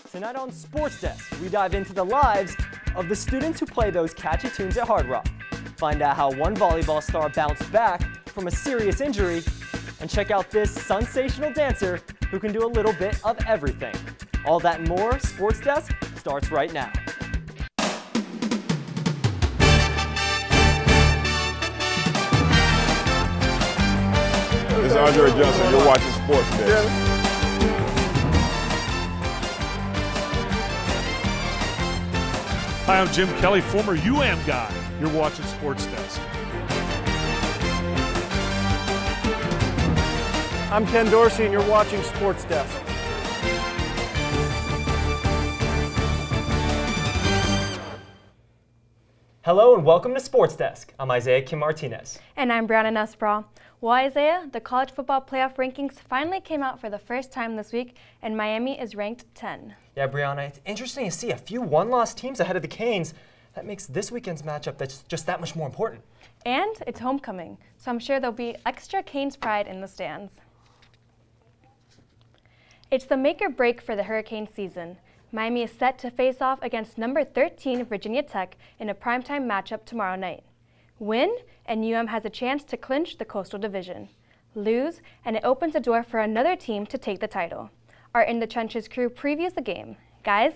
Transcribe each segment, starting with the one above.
Tonight on Sports Desk, we dive into the lives of the students who play those catchy tunes at Hard Rock. Find out how one volleyball star bounced back from a serious injury, and check out this sensational dancer who can do a little bit of everything. All that and more, Sports Desk starts right now. This is Andre Johnson. You're watching Sports Desk. Hi, I'm Jim Kelly, former UM guy. You're watching Sports Desk. I'm Ken Dorsey, and you're watching Sports Desk. Hello and welcome to Sports Desk. I'm Isaiah Kim Martinez. And I'm Brianna Nespral. Well, Isaiah, the college football playoff rankings finally came out for the first time this week, and Miami is ranked 10. Yeah, Brianna, it's interesting to see a few one-loss teams ahead of the Canes. That makes this weekend's matchup that's just that much more important. And it's homecoming, so I'm sure there'll be extra Canes pride in the stands. It's the make or break for the Hurricane season. Miami is set to face off against number 13 Virginia Tech in a primetime matchup tomorrow night. Win, and has a chance to clinch the Coastal Division. Lose, and it opens the door for another team to take the title. Our In the Trenches crew previews the game. Guys?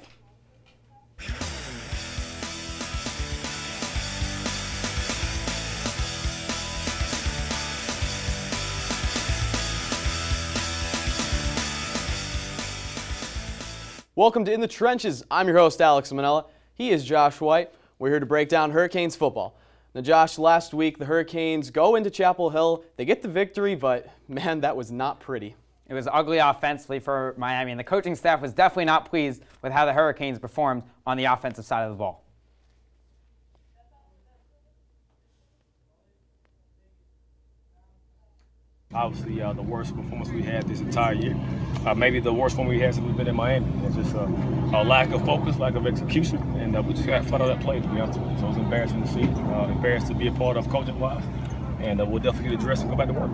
Welcome to In the Trenches. I'm your host, Alex Manella. He is Josh White. We're here to break down Hurricanes football. Now, Josh, last week the Hurricanes go into Chapel Hill. They get the victory, but man, that was not pretty. It was ugly offensively for Miami, and the coaching staff was definitely not pleased with how the Hurricanes performed on the offensive side of the ball. Obviously, the worst performance we had this entire year. Maybe the worst one we had since we've been in Miami. It's just a lack of focus, lack of execution, and we just got flat out that play, to be honest with you. So it was embarrassing to see, embarrassed to be a part of coaching-wise, and we'll definitely get addressed and go back to work.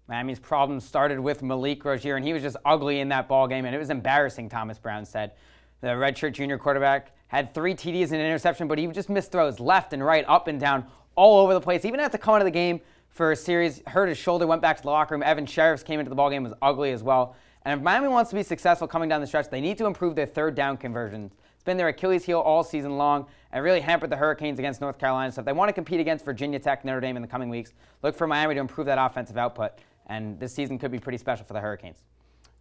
Miami's problems started with Malik Rozier, and he was just ugly in that ball game, and it was embarrassing, Thomas Brown said. The redshirt junior quarterback had 3 TDs and an interception, but he just missed throws left and right, up and down, all over the place. Even at the come into the game for a series, hurt his shoulder, went back to the locker room. Evan Sheriffs came into the ballgame, was ugly as well. And if Miami wants to be successful coming down the stretch, they need to improve their third down conversions. It's been their Achilles heel all season long and really hampered the Hurricanes against North Carolina. So if they want to compete against Virginia Tech, Notre Dame in the coming weeks, look for Miami to improve that offensive output. And this season could be pretty special for the Hurricanes.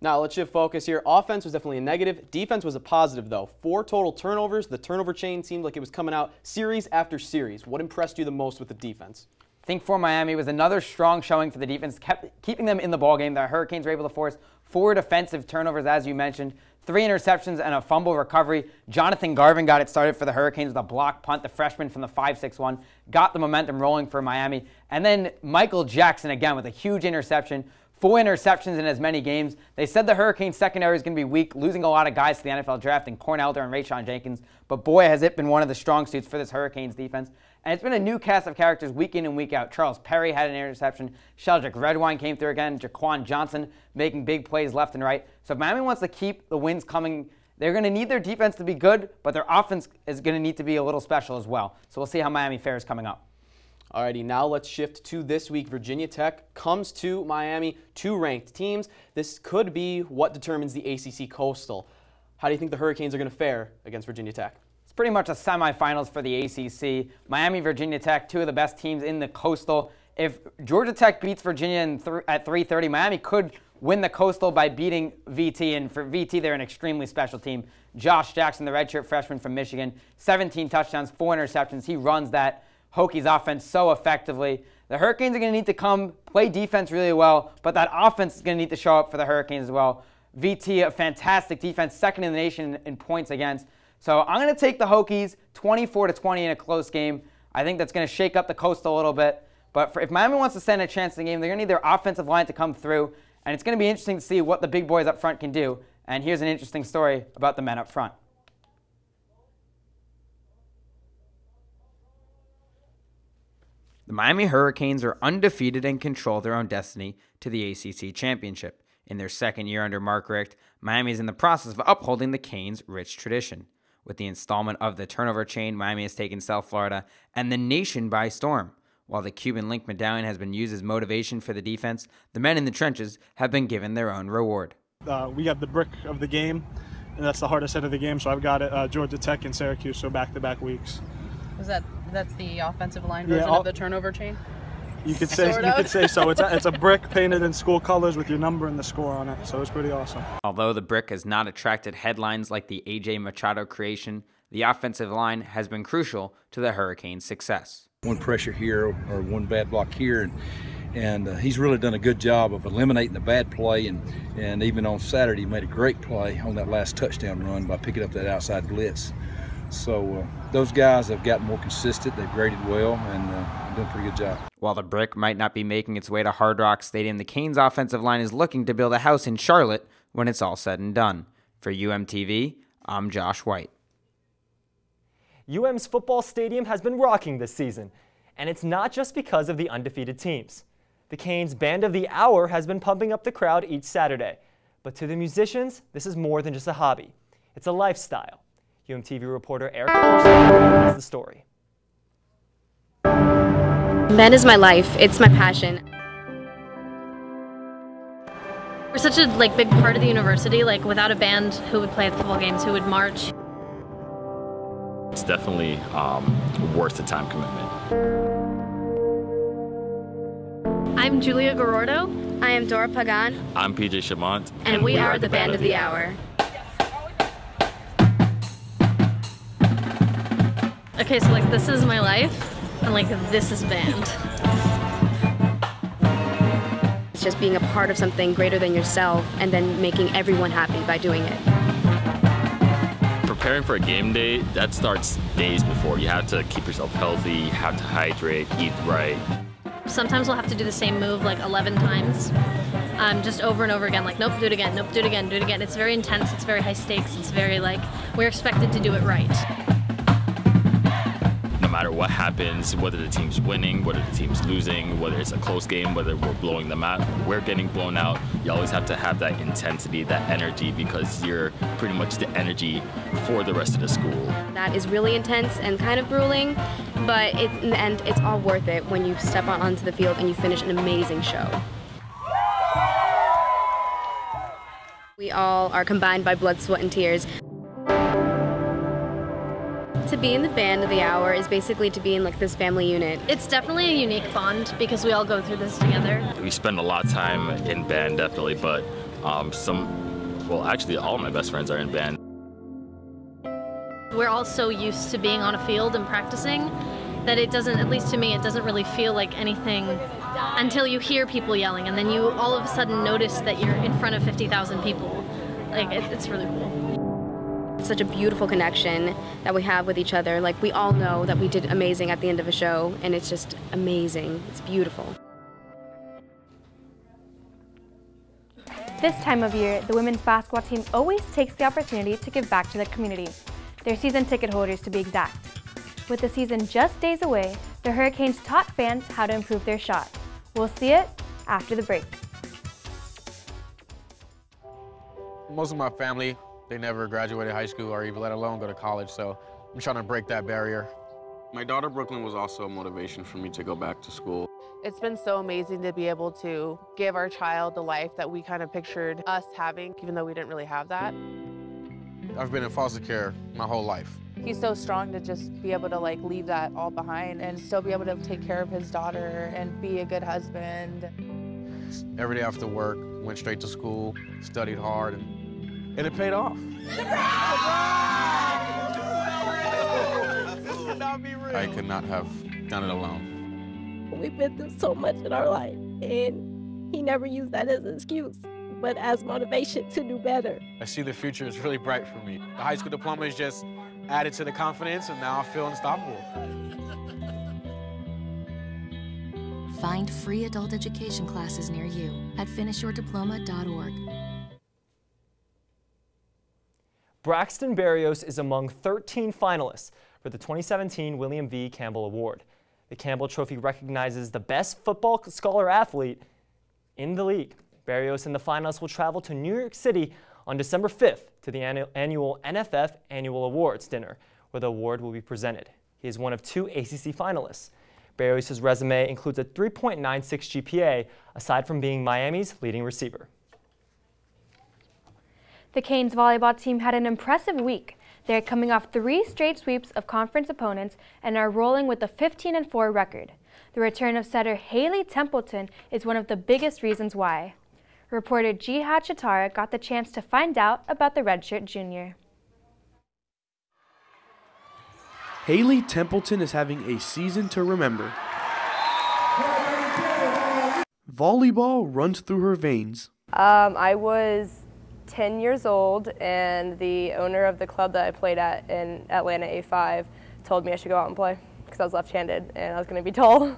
Now, let's shift focus here. Offense was definitely a negative. Defense was a positive, though. 4 total turnovers. The turnover chain seemed like it was coming out series after series. What impressed you the most with the defense? I think for Miami, it was another strong showing for the defense, keeping them in the ballgame. The Hurricanes were able to force 4 defensive turnovers, as you mentioned, 3 interceptions and a fumble recovery. Jonathan Garvin got it started for the Hurricanes with a block punt. The freshman from the 5.61 got the momentum rolling for Miami. And then Michael Jackson again with a huge interception. 4 interceptions in as many games. They said the Hurricanes secondary is going to be weak, losing a lot of guys to the NFL draft in Corn Elder and Rayshon Jenkins. But boy, has it been one of the strong suits for this Hurricanes defense. And it's been a new cast of characters week in and week out. Charles Perry had an interception. Sheldrick Redwine came through again. Jaquan Johnson making big plays left and right. So if Miami wants to keep the wins coming, they're going to need their defense to be good, but their offense is going to need to be a little special as well. So we'll see how Miami fares coming up. Alrighty, now let's shift to this week. Virginia Tech comes to Miami, 2 ranked teams. This could be what determines the ACC Coastal. How do you think the Hurricanes are going to fare against Virginia Tech? It's pretty much a semifinals for the ACC. Miami, Virginia Tech, 2 of the best teams in the Coastal. If Georgia Tech beats Virginia at 3:30, Miami could win the Coastal by beating VT. And for VT, they're an extremely special team. Josh Jackson, the redshirt freshman from Michigan, 17 touchdowns, 4 interceptions. He runs that Hokies offense so effectively. The Hurricanes are going to need to come play defense really well, but that offense is going to need to show up for the Hurricanes as well. VT, a fantastic defense, 2nd in the nation in points against. So I'm going to take the Hokies 24-20 in a close game. I think that's going to shake up the Coastal a little bit. But if Miami wants to stand a chance in the game, they're going to need their offensive line to come through. And it's going to be interesting to see what the big boys up front can do. And here's an interesting story about the men up front. The Miami Hurricanes are undefeated and control their own destiny to the ACC championship. In their second year under Mark Richt, Miami is in the process of upholding the Canes' rich tradition. With the installment of the turnover chain, Miami has taken South Florida and the nation by storm. While the Cuban link medallion has been used as motivation for the defense, the men in the trenches have been given their own reward. We got the brick of the game, and that's the hardest hit of the game, so I've got it Georgia Tech and Syracuse, so back-to-back weeks. That's the offensive line version of the turnover chain? You could say so. It's a brick painted in school colors with your number and the score on it, so it's pretty awesome. Although the brick has not attracted headlines like the A.J. Machado creation, the offensive line has been crucial to the Hurricanes' success. One pressure here or one bad block here, and he's really done a good job of eliminating the bad play, and even on Saturday he made a great play on that last touchdown run by picking up that outside blitz. So those guys have gotten more consistent, they've graded well, and done a pretty good job. While the brick might not be making its way to Hard Rock Stadium, the Canes offensive line is looking to build a house in Charlotte when it's all said and done. For UMTV, I'm Josh White. UM's football stadium has been rocking this season, and it's not just because of the undefeated teams. The Canes Band of the Hour has been pumping up the crowd each Saturday, but to the musicians, this is more than just a hobby. It's a lifestyle. UMTV reporter Erica has the story. Band is my life. It's my passion. We're such a big part of the university. Without a band, who would play at the football games? Who would march? It's definitely worth the time commitment. I'm Julia Gorordo. I am Dora Pagan. I'm PJ Chamont. And we are the Band of the Hour. Okay, so this is my life, and this is band. It's just being a part of something greater than yourself, and then making everyone happy by doing it. Preparing for a game day, that starts days before. You have to keep yourself healthy, you have to hydrate, eat right. Sometimes we'll have to do the same move 11 times, just over and over again, nope, do it again, nope, do it again, do it again. It's very intense, it's very high stakes, it's very we're expected to do it right. No matter what happens, whether the team's winning, whether the team's losing, whether it's a close game, whether we're blowing them out, we're getting blown out, you always have to have that intensity, that energy, because you're pretty much the energy for the rest of the school. That is really intense and kind of grueling, but in the end, it's all worth it when you step onto the field and you finish an amazing show. We all are combined by blood, sweat, and tears. To be in the Band of the Hour is basically to be in this family unit. It's definitely a unique bond because we all go through this together. We spend a lot of time in band, definitely, but actually all my best friends are in band. We're all so used to being on a field and practicing that it doesn't, at least to me, it doesn't really feel like anything until you hear people yelling, and then you all of a sudden notice that you're in front of 50,000 people. It's really cool. It's such a beautiful connection that we have with each other. We all know that we did amazing at the end of a show, and it's just amazing. It's beautiful. This time of year, the women's basketball team always takes the opportunity to give back to the community. They're season ticket holders, to be exact. With the season just days away, the Hurricanes taught fans how to improve their shot. We'll see it after the break. Most of my family, they never graduated high school or even let alone go to college, so I'm trying to break that barrier. My daughter Brooklyn was also a motivation for me to go back to school. It's been so amazing to be able to give our child the life that we kind of pictured us having, even though we didn't really have that. I've been in foster care my whole life. He's so strong to just be able to leave that all behind and still be able to take care of his daughter and be a good husband. Every day after work, went straight to school, studied hard, and it paid off. I could not have done it alone. We've been through so much in our life, and he never used that as an excuse, but as motivation to do better. I see the future is really bright for me. The high school diploma is just added to the confidence, and now I feel unstoppable. Find free adult education classes near you at finishyourdiploma.org. Braxton Berrios is among 13 finalists for the 2017 William V. Campbell Award. The Campbell Trophy recognizes the best football scholar athlete in the league. Berrios and the finalists will travel to New York City on December 5th to the annual NFF Annual Awards dinner, where the award will be presented. He is one of 2 ACC finalists. Berrios' resume includes a 3.96 GPA, aside from being Miami's leading receiver. The Canes volleyball team had an impressive week. They are coming off 3 straight sweeps of conference opponents and are rolling with a 15-4 record. The return of setter Haley Templeton is one of the biggest reasons why. Reporter Jihad Shatara got the chance to find out about the redshirt junior. Haley Templeton is having a season to remember. Volleyball runs through her veins. I was 10 years old, and the owner of the club that I played at in Atlanta A5 told me I should go out and play because I was left-handed and I was going to be tall.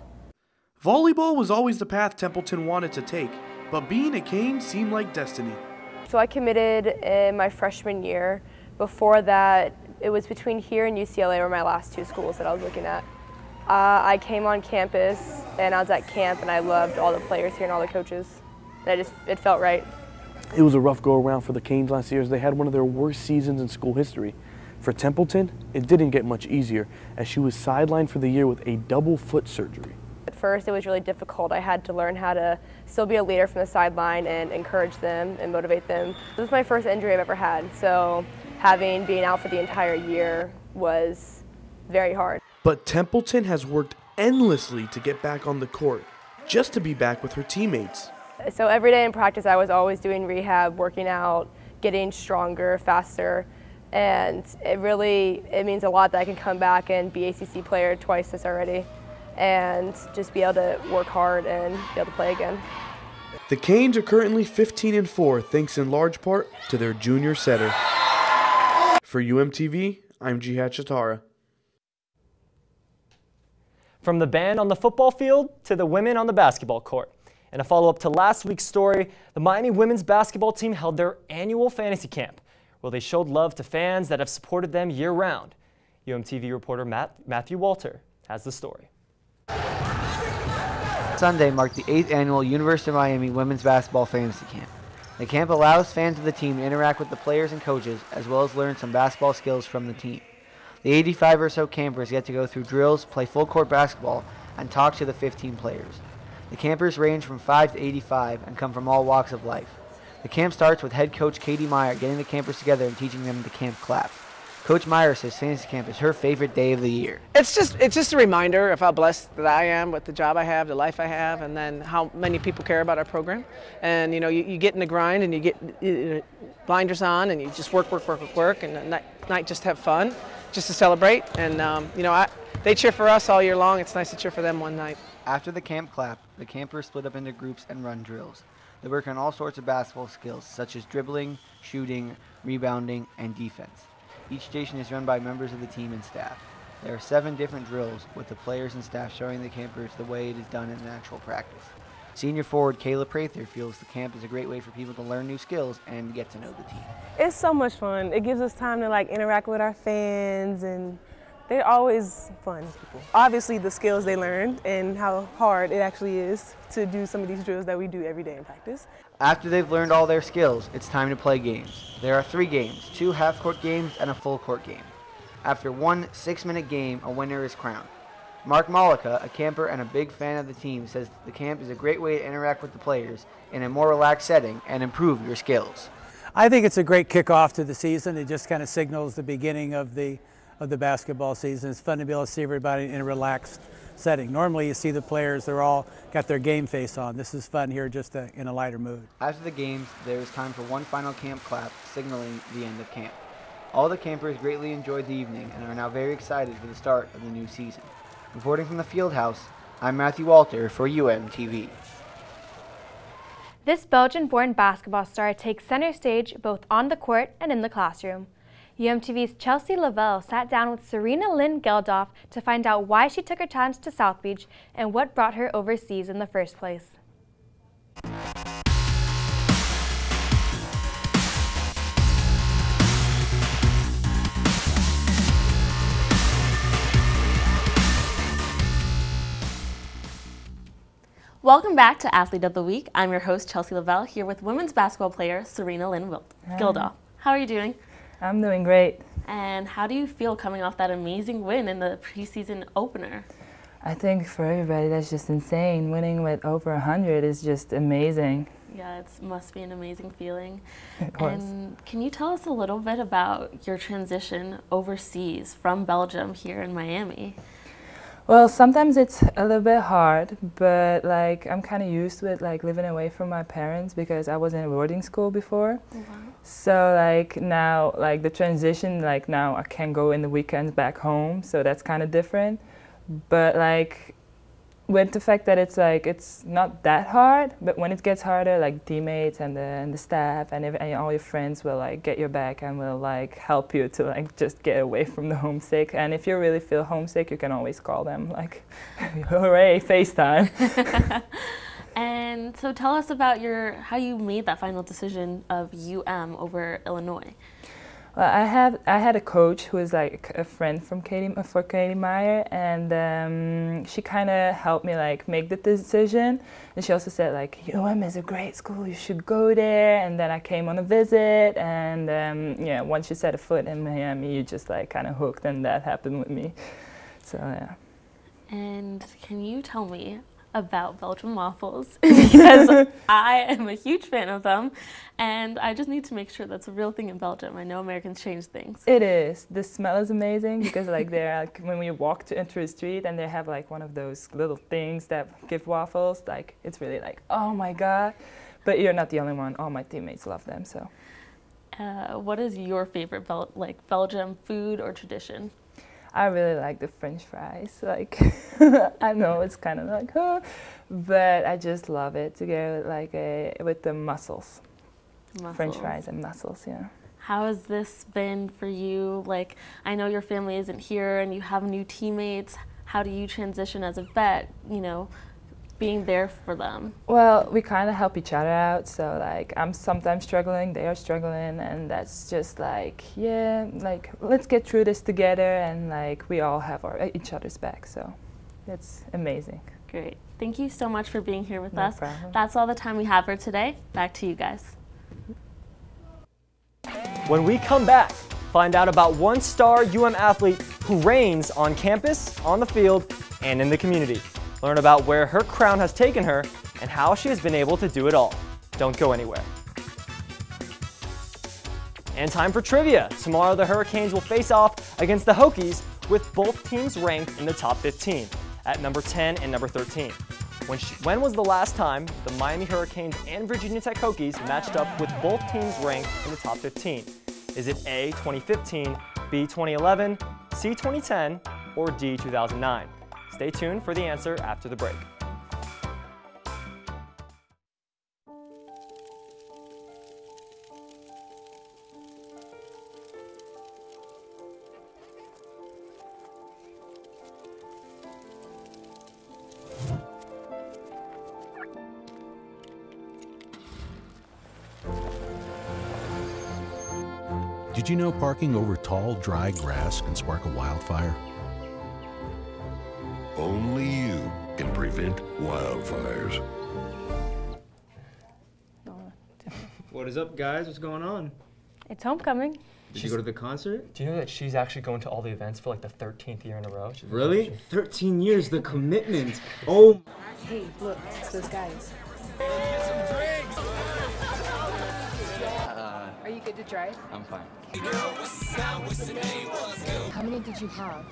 Volleyball was always the path Templeton wanted to take, but being a Cane seemed like destiny. So I committed in my freshman year. Before that, it was between here and UCLA were my last 2 schools that I was looking at. I came on campus and I was at camp and I loved all the players here and all the coaches. And it felt right. It was a rough go-around for the Canes last year as they had one of their worst seasons in school history. For Templeton, it didn't get much easier as she was sidelined for the year with a double foot surgery. At first, it was really difficult. I had to learn how to still be a leader from the sideline and encourage them and motivate them. This was my first injury I've ever had, so being out for the entire year was very hard. But Templeton has worked endlessly to get back on the court, just to be back with her teammates. So every day in practice, I was always doing rehab, working out, getting stronger, faster, and it means a lot that I can come back and be ACC player twice this already, and just be able to work hard and be able to play again. The Canes are currently 15-4, thanks in large part to their junior setter. For UMTV, I'm Jihad Shatara. From the band on the football field to the women on the basketball court. In a follow-up to last week's story, the Miami women's basketball team held their annual fantasy camp, where they showed love to fans that have supported them year-round. UMTV reporter Matthew Walter has the story. Sunday marked the 8th annual University of Miami women's basketball fantasy camp. The camp allows fans of the team to interact with the players and coaches, as well as learn some basketball skills from the team. The 85 or so campers get to go through drills, play full-court basketball, and talk to the 15 players. The campers range from 5 to 85 and come from all walks of life. The camp starts with head coach Katie Meyer getting the campers together and teaching them the camp clap. Coach Meyer says fantasy camp is her favorite day of the year. It's just a reminder of how blessed that I am with the job I have, the life I have, and then how many people care about our program. And you get in the grind and you get blinders on and you just work, and at night just have fun, just to celebrate. And they cheer for us all year long. It's nice to cheer for them one night. After the camp clap, the campers split up into groups and run drills. They work on all sorts of basketball skills, such as dribbling, shooting, rebounding, and defense. Each station is run by members of the team and staff. There are 7 different drills, with the players and staff showing the campers the way it is done in actual practice. Senior forward Kayla Prather feels the camp is a great way for people to learn new skills and get to know the team. It's so much fun. It gives us time to interact with our fans, and they're always fun people. Obviously the skills they learned and how hard it actually is to do some of these drills that we do every day in practice. After they've learned all their skills, it's time to play games. There are 3 games, 2 half-court games and a full-court game. After one 6-minute game, a winner is crowned. Mark Malika, a camper and a big fan of the team, says the camp is a great way to interact with the players in a more relaxed setting and improve your skills. I think it's a great kickoff to the season. It just kind of signals the beginning of the basketball season. It's fun to be able to see everybody in a relaxed setting. Normally you see the players, they're all got their game face on. This is fun here, just in a lighter mood. After the games, there is time for one final camp clap, signaling the end of camp. All the campers greatly enjoyed the evening and are now very excited for the start of the new season. Reporting from the field house, I'm Matthew Walter for UMTV. This Belgian-born basketball star takes center stage both on the court and in the classroom. UMTV's Chelsea Lavelle sat down with Serena Lynn Geldof to find out why she took her talents to South Beach and what brought her overseas in the first place. Welcome back to Athlete of the Week. I'm your host, Chelsea Lavelle, here with women's basketball player Serena Lynn Gildaw. How are you doing? I'm doing great. And how do you feel coming off that amazing win in the preseason opener? I think for everybody, that's just insane. Winning with over 100 is just amazing. Yeah, it must be an amazing feeling. Of course. And can you tell us a little bit about your transition overseas from Belgium here in Miami? Well, sometimes it's a little bit hard, but like I'm kind of used to it, like living away from my parents because I was in a boarding school before. Oh, wow. So like now, like the transition, like now I can go in the weekends back home, so that's kind of different. But like with the fact that it's like it's not that hard, but when it gets harder, like teammates and the staff and all your friends will like get your back and will like help you to like just get away from the homesick. And if you really feel homesick, you can always call them like, hooray, FaceTime. And so tell us about how you made that final decision of over Illinois. Well, I had a coach who was like a friend from Katie Meyer, and she kind of helped me like make the decision. And she also said like, is a great school, you should go there. And then I came on a visit, and yeah, once you set a foot in Miami, you just like kind of hooked, and that happened with me. So yeah. And can you tell me about Belgian waffles? Because I am a huge fan of them, and I just need to make sure that's a real thing in Belgium. I know Americans change things. It is. The smell is amazing because like they're like, when we walk into a street and they have like one of those little things that give waffles, like it's really like, oh my God. But you're not the only one. All my teammates love them. So. What is your favorite Belgium food or tradition? I really like the French fries. Like, I know it's kind of like, but I just love it together with the mussels. French fries and mussels, yeah. How has this been for you? Like, I know your family isn't here and you have new teammates. How do you transition as a vet, being there for them? Well, we kind of help each other out. So like I'm sometimes struggling, they are struggling, and that's just like, yeah, like let's get through this together, and like we all have each other's back. So it's amazing. Great. Thank you so much for being here with No us. problem. That's all the time we have for today. Back to you guys. When we come back, find out about one star athlete who reigns on campus, on the field, and in the community. Learn about where her crown has taken her and how she has been able to do it all. Don't go anywhere. And time for trivia. Tomorrow the Hurricanes will face off against the Hokies with both teams ranked in the top 15 at number 10 and number 13. When was the last time the Miami Hurricanes and Virginia Tech Hokies matched up with both teams ranked in the top 15? Is it A, 2015, B, 2011, C, 2010, or D, 2009? Stay tuned for the answer after the break. Did you know parking over tall, dry grass can spark a wildfire? Only you can prevent wildfires. What is up, guys? What's going on? It's homecoming. Did you go to the concert? Do you know that she's actually going to all the events for like the 13th year in a row? Really? 13 years, the commitment. Oh. Hey, look, it's those guys. Are you good to drive? I'm fine. How many did you have?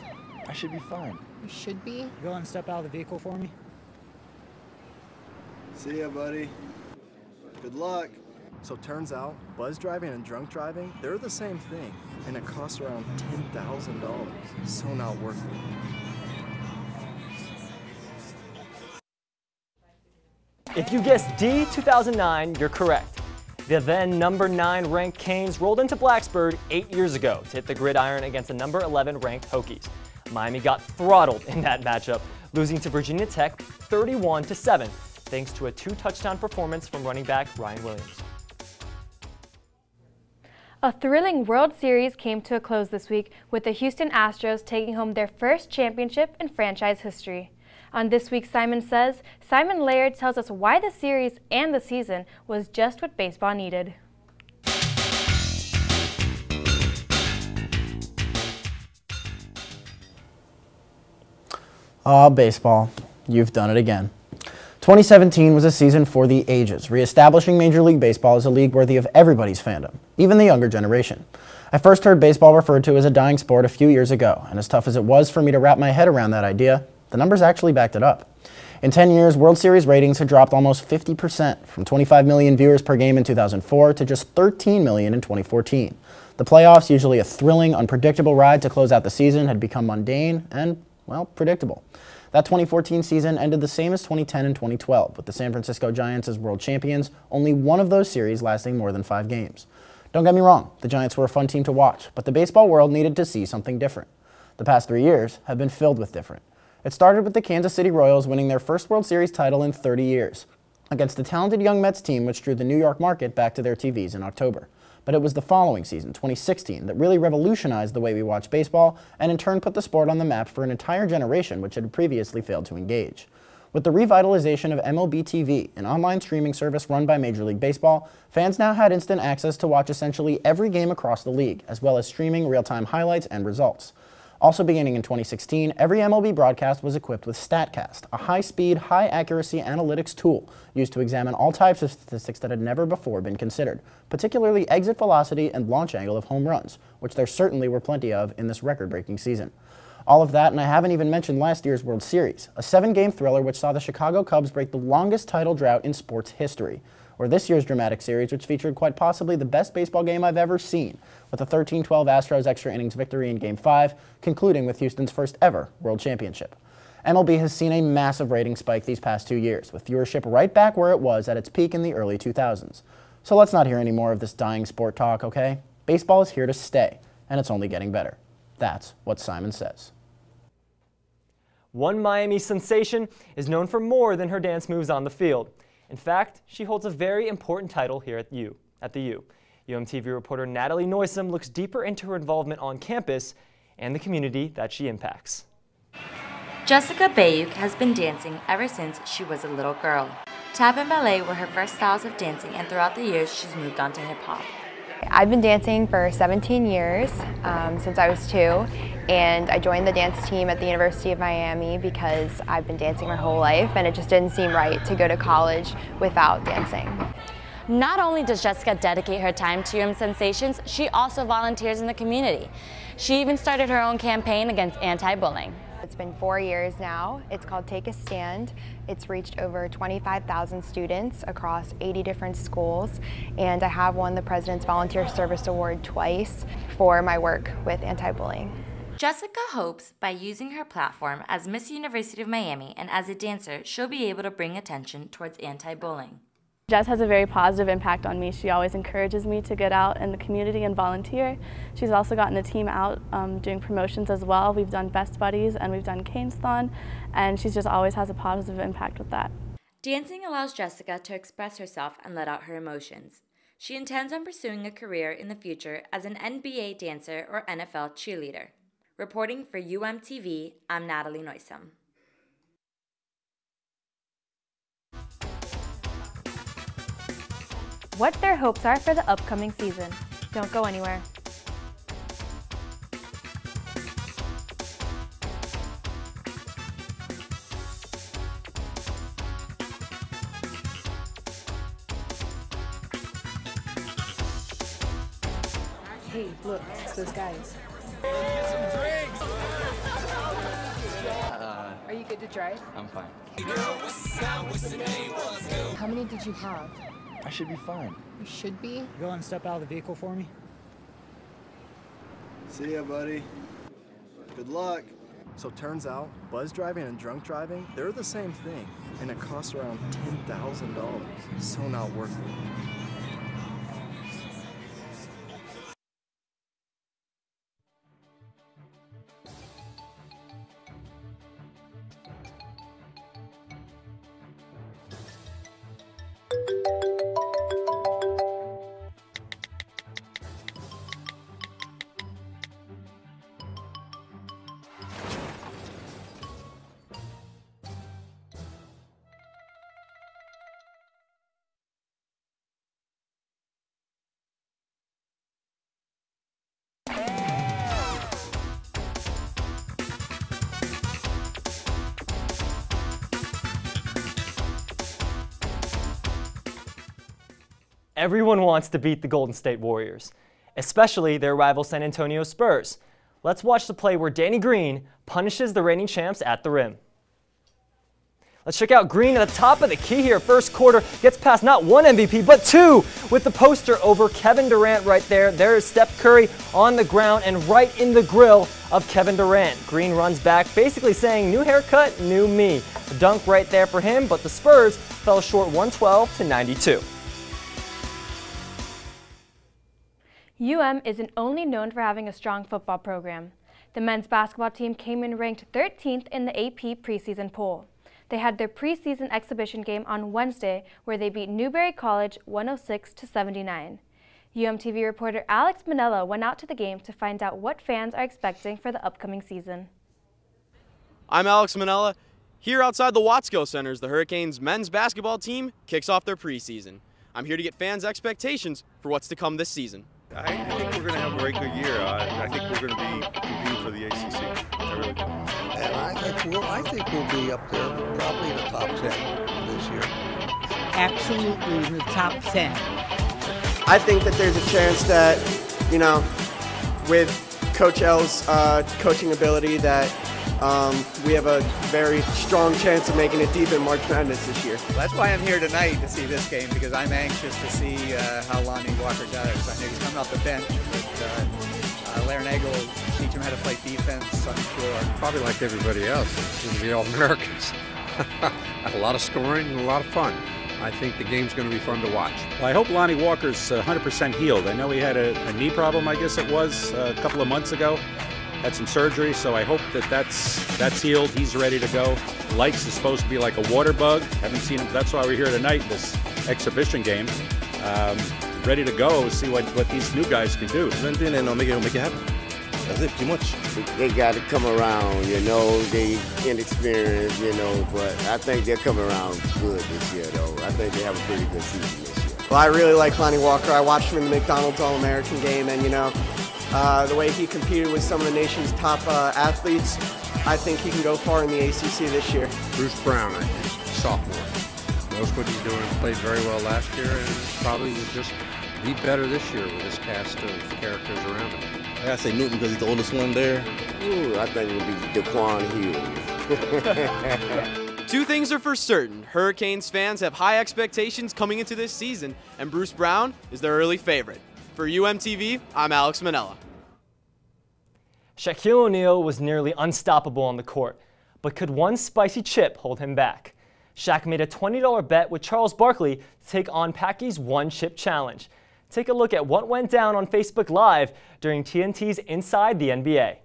I should be fine. You should be. Go and step out of the vehicle for me. See ya, buddy. Good luck. So turns out, buzz driving and drunk driving, they're the same thing, and it costs around $10,000. So not worth it. If you guessed D, 2009, you're correct. The then number 9 ranked Canes rolled into Blacksburg 8 years ago to hit the gridiron against the number 11 ranked Hokies. Miami got throttled in that matchup, losing to Virginia Tech 31-7, thanks to a 2-touchdown performance from running back Ryan Williams. A thrilling World Series came to a close this week with the Houston Astros taking home their first championship in franchise history. On this week's Simon Says, Simon Laird tells us why the series and the season was just what baseball needed. Baseball, you've done it again. 2017 was a season for the ages, reestablishing Major League Baseball as a league worthy of everybody's fandom, even the younger generation. I first heard baseball referred to as a dying sport a few years ago, and as tough as it was for me to wrap my head around that idea, the numbers actually backed it up. In 10 years, World Series ratings had dropped almost 50%, from 25 million viewers per game in 2004 to just 13 million in 2014. The playoffs, usually a thrilling, unpredictable ride to close out the season, had become mundane and, well, predictable. That 2014 season ended the same as 2010 and 2012, with the San Francisco Giants as world champions, only one of those series lasting more than 5 games. Don't get me wrong, the Giants were a fun team to watch, but the baseball world needed to see something different. The past 3 years have been filled with different. It started with the Kansas City Royals winning their first World Series title in 30 years, against the talented young Mets team which drew the New York market back to their TVs in October. But it was the following season, 2016, that really revolutionized the way we watch baseball and in turn put the sport on the map for an entire generation which had previously failed to engage. With the revitalization of MLB TV, an online streaming service run by Major League Baseball, fans now had instant access to watch essentially every game across the league, as well as streaming real-time highlights and results. Also beginning in 2016, every MLB broadcast was equipped with StatCast, a high-speed, high-accuracy analytics tool used to examine all types of statistics that had never before been considered, particularly exit velocity and launch angle of home runs, which there certainly were plenty of in this record-breaking season. All of that, and I haven't even mentioned last year's World Series, a 7-game thriller which saw the Chicago Cubs break the longest title drought in sports history, or this year's dramatic series which featured quite possibly the best baseball game I've ever seen, with a 13-12 Astros extra innings victory in Game 5, concluding with Houston's first ever World Championship. MLB has seen a massive rating spike these past 2 years, with viewership right back where it was at its peak in the early 2000s. So let's not hear any more of this dying sport talk, okay? Baseball is here to stay, and it's only getting better. That's what Simon says. One Miami sensation is known for more than her dance moves on the field. In fact, she holds a very important title here at the U. UMTV reporter Natalie Noisome looks deeper into her involvement on campus and the community that she impacts. Jessica Bayuk has been dancing ever since she was a little girl. Tap and ballet were her first styles of dancing, and throughout the years she's moved on to hip-hop. I've been dancing for 17 years, since I was 2, and I joined the dance team at the University of Miami because I've been dancing my whole life and it just didn't seem right to go to college without dancing. Not only does Jessica dedicate her time to UM Sensations, she also volunteers in the community. She even started her own campaign against anti-bullying. It's been 4 years now. It's called Take a Stand. It's reached over 25,000 students across 80 different schools, and I have won the President's Volunteer Service Award twice for my work with anti-bullying. Jessica hopes by using her platform as Miss University of Miami and as a dancer, she'll be able to bring attention towards anti-bullying. Jess has a very positive impact on me. She always encourages me to get out in the community and volunteer. She's also gotten the team out doing promotions as well. We've done Best Buddies and we've done Canesthon, and she just always has a positive impact with that. Dancing allows Jessica to express herself and let out her emotions. She intends on pursuing a career in the future as an NBA dancer or NFL cheerleader. Reporting for UMTV, I'm Natalie Noisome. What their hopes are for the upcoming season. Don't go anywhere. Hey, look, it's those guys. Are you good to drive? I'm fine. How many did you have? I should be fine. You should be? Go and step out of the vehicle for me. See ya, buddy. Good luck. So turns out, buzz driving and drunk driving, they're the same thing, and it costs around $10,000. So not worth it. everyone wants to beat the Golden State Warriors, especially their rival San Antonio Spurs. Let's watch the play where Danny Green punishes the reigning champs at the rim. Let's check out Green at the top of the key here. First quarter, gets past not one MVP, but two with the poster over Kevin Durant right there. There is Steph Curry on the ground and right in the grill of Kevin Durant. Green runs back, basically saying, new haircut, new me. A dunk right there for him, but the Spurs fell short 112-92. isn't only known for having a strong football program. The men's basketball team came in ranked 13th in the AP preseason poll. They had their preseason exhibition game on Wednesday where they beat Newberry College 106-79. UMTV reporter Alex Manella went out to the game to find out what fans are expecting for the upcoming season. I'm Alex Manella. Here outside the Watsco Centers, the Hurricanes men's basketball team kicks off their preseason. I'm here to get fans' expectations for what's to come this season. I think we're going to have a very good year. I think we're going to be competing for the ACC. I really do. And I think we'll be up there, probably in the top 10 this year. Absolutely in the top 10. I think that there's a chance that, you know, with Coach L's coaching ability, that we have a very strong chance of making it deep in March Madness this year. That's why I'm here tonight to see this game, because I'm anxious to see how Lonnie Walker does. I know he's coming off the bench, but Larinaga will teach him how to play defense, I'm sure. Probably like everybody else, it's going to be All-Americans. A lot of scoring and a lot of fun. I think the game's going to be fun to watch. Well, I hope Lonnie Walker's 100% healed. I know he had a knee problem, I guess it was, a couple of months ago. Had some surgery, so I hope that's healed. He's ready to go. Lights is supposed to be like a water bug. Haven't seen him. That's why we're here tonight, this exhibition game. Ready to go, see what these new guys can do. Make it happen. That's it, pretty much. They got to come around, you know. They inexperienced, you know, but I think they'll come around good this year, though. I think they have a pretty good season this year. Well, I really like Lonnie Walker. I watched him in the McDonald's All-American game, and, you know, the way he competed with some of the nation's top athletes, I think he can go far in the ACC this year. Bruce Brown, I think, sophomore. Knows what he's doing, played very well last year, and probably will just be better this year with this cast of characters around him. I gotta say Newton because he's the oldest one there. Ooh, I think it'll be Daquan Hill. Two things are for certain. Hurricanes fans have high expectations coming into this season, and Bruce Brown is their early favorite. For UMTV, I'm Alex Manella. Shaquille O'Neal was nearly unstoppable on the court, but could one spicy chip hold him back? Shaq made a $20 bet with Charles Barkley to take on Packy's One Chip Challenge. Take a look at what went down on Facebook Live during TNT's Inside the NBA.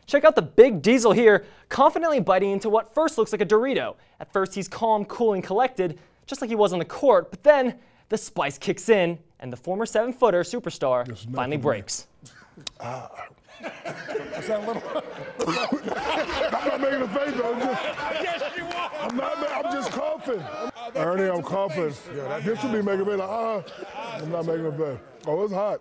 Check out the big Diesel here, confidently biting into what first looks like a Dorito. At first he's calm, cool, and collected, just like he was on the court, but then the spice kicks in, and the former 7-footer superstar finally breaks. Is that a little? I'm not making a face, though. Yes, you are. I'm just coughing. Ernie, I'm coughing. Yeah, this should be making me like, I'm not making a face. Oh, it's hot.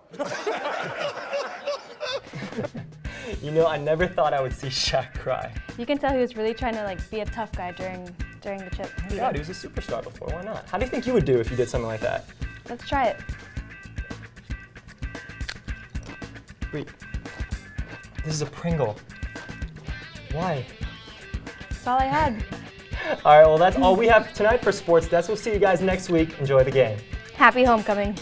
You know, I never thought I would see Shaq cry. You can tell he was really trying to be a tough guy during the chip. Oh my God, he was a superstar before. Why not? How do you think you would do if you did something like that? Let's try it. Wait, this is a Pringle. Why? That's all I had. All right, well, that's all we have tonight for Sports Desk. We'll see you guys next week. Enjoy the game. Happy homecoming.